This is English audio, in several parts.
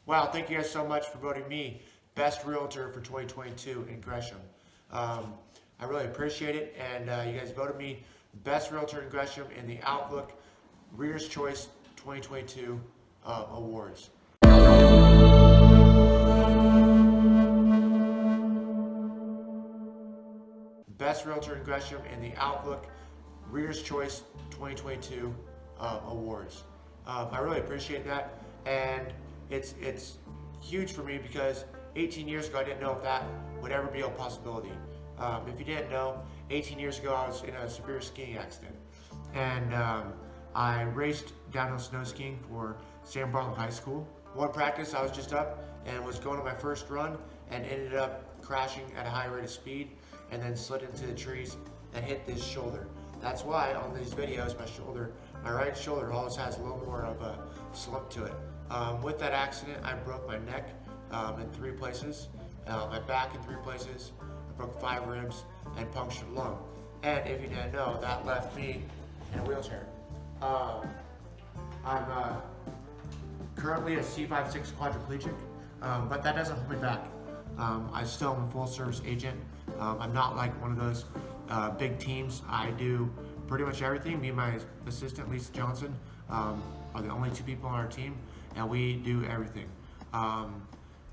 Wow, thank you guys so much for voting me Best Realtor for 2022 in Gresham. I really appreciate it, and you guys voted me Best Realtor in Gresham in the Outlook Reader's Choice 2022 awards. Best Realtor in Gresham in the Outlook Reader's Choice 2022 awards. I really appreciate that, and it's huge for me because 18 years ago I didn't know if that would ever be a possibility. If you didn't know, 18 years ago I was in a severe skiing accident, and I raced downhill snow skiing for San Bartolo High School. One practice I was just up and was going on my first run and ended up crashing at a high rate of speed and then slid into the trees and hit this shoulder. That's why on these videos my right shoulder always has a little more of a slump to it. With that accident, I broke my neck in 3 places, my back in 3 places, I broke 5 ribs and punctured a lung. And if you didn't know, that left me in a wheelchair. I'm currently a C5-6 quadriplegic, but that doesn't hold me back. I still am a full service agent. I'm not like one of those big teams. I do pretty much everything. Me and my assistant, Lisa Johnson, are the only 2 people on our team, and we do everything.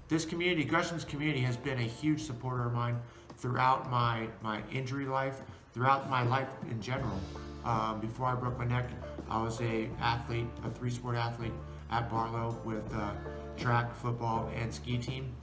This community, Gresham's community, has been a huge supporter of mine throughout my injury life, throughout my life in general. Before I broke my neck, I was a 3-sport athlete at Barlow with track, football, and ski team.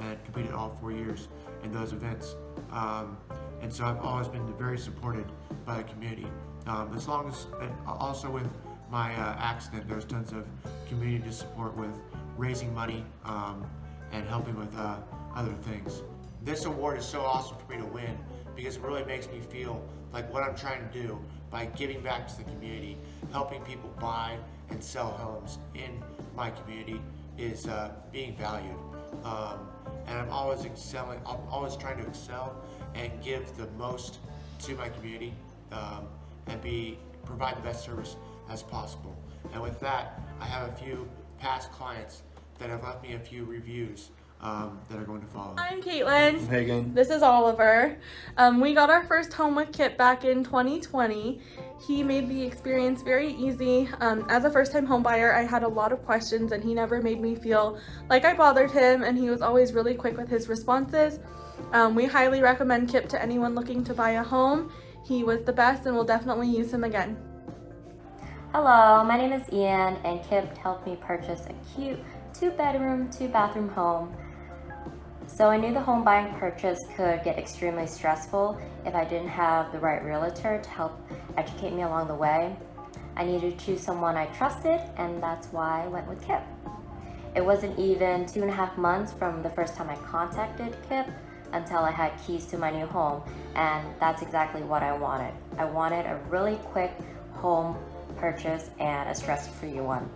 And competed all 4 years in those events. And so I've always been very supported by the community. As long as, also with my accident, there's tons of community support with raising money and helping with other things. This award is so awesome for me to win because it really makes me feel like what I'm trying to do by giving back to the community, helping people buy and sell homes in my community is being valued. And I'm always excelling, I'm always trying to excel and give the most to my community and provide the best service as possible. And with that, I have a few past clients that have left me a few reviews that are going to follow. I'm Caitlin. Hagen. This is Oliver. We got our first home with Kip back in 2020. He made the experience very easy. As a first-time home buyer, I had a lot of questions and he never made me feel like I bothered him, and he was always really quick with his responses. We highly recommend Kip to anyone looking to buy a home. He was the best and we'll definitely use him again. Hello, my name is Ian, and Kip helped me purchase a cute 2-bedroom, 2-bathroom home. So I knew the home buying purchase could get extremely stressful if I didn't have the right realtor to help educate me along the way. I needed to choose someone I trusted, and that's why I went with Kip. It wasn't even 2.5 months from the first time I contacted Kip until I had keys to my new home, and that's exactly what I wanted. I wanted a really quick home purchase and a stress-free one.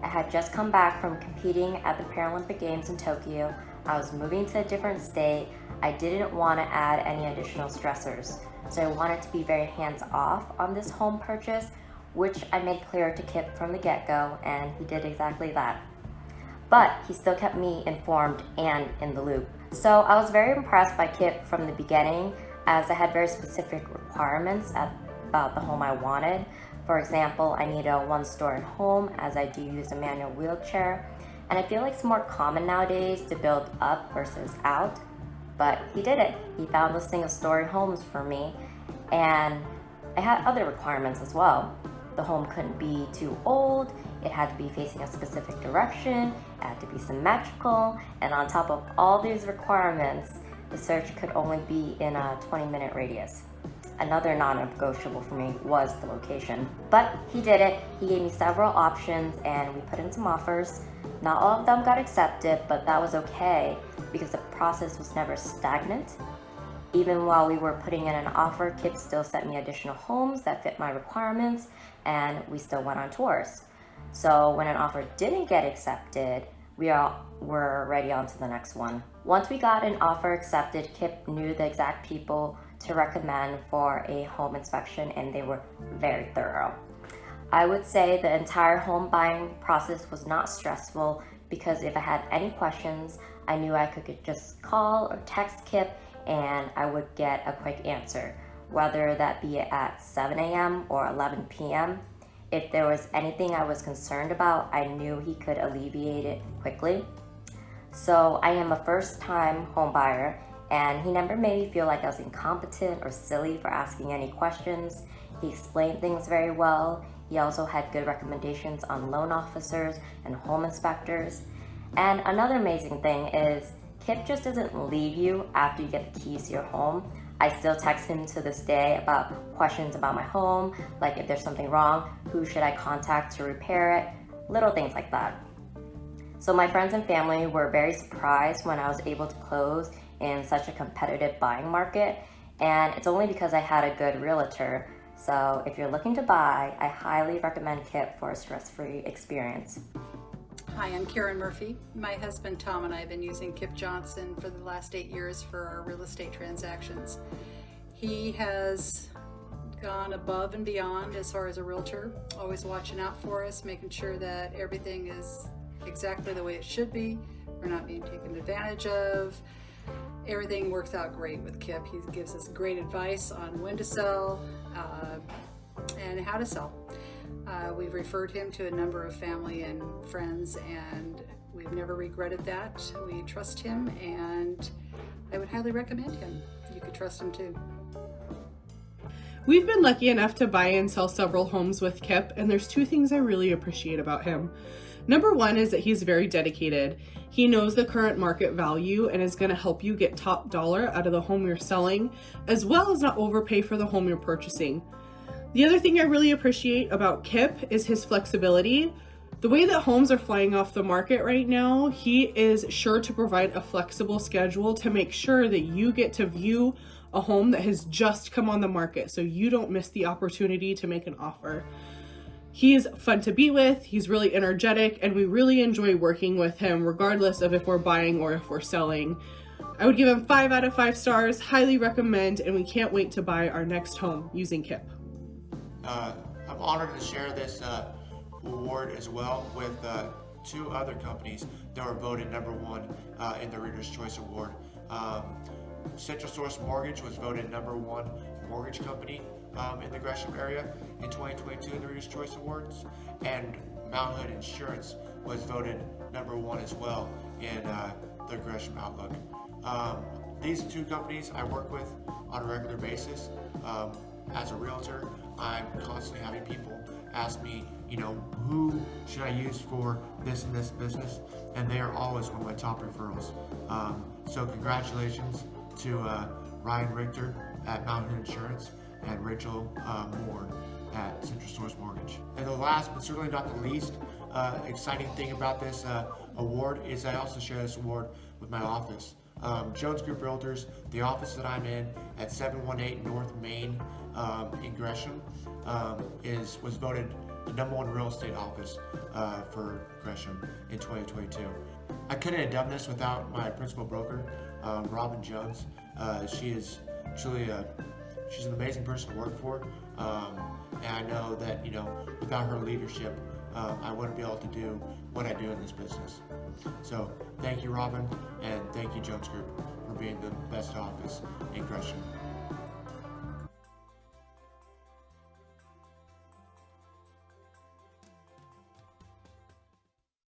I had just come back from competing at the Paralympic Games in Tokyo. I was moving to a different state. I didn't want to add any additional stressors, so I wanted to be very hands-off on this home purchase, which I made clear to Kip from the get-go, and he did exactly that. But he still kept me informed and in the loop. So I was very impressed by Kip from the beginning, as I had very specific requirements about the home I wanted. For example, I need a 1-story home, as I do use a manual wheelchair, and I feel like it's more common nowadays to build up versus out, but he did it. He found the 1-story homes for me, and I had other requirements as well. The home couldn't be too old, it had to be facing a specific direction, it had to be symmetrical, and on top of all these requirements, the search could only be in a 20-minute radius. Another non-negotiable for me was the location. But he did it. He gave me several options and we put in some offers. Not all of them got accepted, but that was okay because the process was never stagnant. Even while we were putting in an offer, Kip still sent me additional homes that fit my requirements, and we still went on tours. So when an offer didn't get accepted, we were already on to the next one. Once we got an offer accepted, Kip knew the exact people to recommend for a home inspection, and they were very thorough. I would say the entire home buying process was not stressful because if I had any questions, I knew I could just call or text Kip and I would get a quick answer, whether that be at 7 a.m. or 11 p.m. If there was anything I was concerned about, I knew he could alleviate it quickly. So I am a first-time home buyer, and he never made me feel like I was incompetent or silly for asking any questions. He explained things very well. He also had good recommendations on loan officers and home inspectors. And another amazing thing is Kip just doesn't leave you after you get the keys to your home. I still text him to this day about questions about my home, like if there's something wrong, who should I contact to repair it, little things like that. So my friends and family were very surprised when I was able to close in such a competitive buying market, and it's only because I had a good realtor. So if you're looking to buy, I highly recommend Kip for a stress-free experience. Hi, I'm Karen Murphy. My husband Tom and I have been using Kip Johnson for the last 8 years for our real estate transactions. He has gone above and beyond as far as a realtor, always watching out for us, making sure that everything is exactly the way it should be. We're not being taken advantage of. Everything works out great with Kip. He gives us great advice on when to sell and how to sell. We've referred him to a number of family and friends, and we've never regretted that. We trust him, and I would highly recommend him. You could trust him too. We've been lucky enough to buy and sell several homes with Kip, and there's two things I really appreciate about him. Number one is that he's very dedicated. He knows the current market value and is going to help you get top dollar out of the home you're selling, as well as not overpay for the home you're purchasing. The other thing I really appreciate about Kip is his flexibility. The way that homes are flying off the market right now, he is sure to provide a flexible schedule to make sure that you get to view a home that has just come on the market so you don't miss the opportunity to make an offer. He's fun to be with, he's really energetic, and we really enjoy working with him regardless of if we're buying or if we're selling. I would give him 5 out of 5 stars, highly recommend, and we can't wait to buy our next home using Kip. I'm honored to share this award as well with 2 other companies that were voted number 1 in the Reader's Choice Award. Central Source Mortgage was voted number 1 mortgage company in the Gresham area in 2022 in the Reader's Choice Awards, and Mount Hood Insurance was voted number 1 as well in the Gresham Outlook. These 2 companies I work with on a regular basis. As a realtor, I'm constantly having people ask me, who should I use for this and this business? And they are always one of my top referrals. So congratulations to Ryan Richter at Mount Hood Insurance and Rachel Moore at Central Source Mortgage. And the last, but certainly not the least, exciting thing about this award is I also share this award with my office. Jones Group Realtors, the office that I'm in at 718 North Main in Gresham, was voted the number 1 real estate office for Gresham in 2022. I couldn't have done this without my principal broker, Robin Jones. She is truly she's an amazing person to work for, and I know that without her leadership, I wouldn't be able to do what I do in this business. So thank you, Robin, and thank you, Jones Group, for being the best office in Gresham.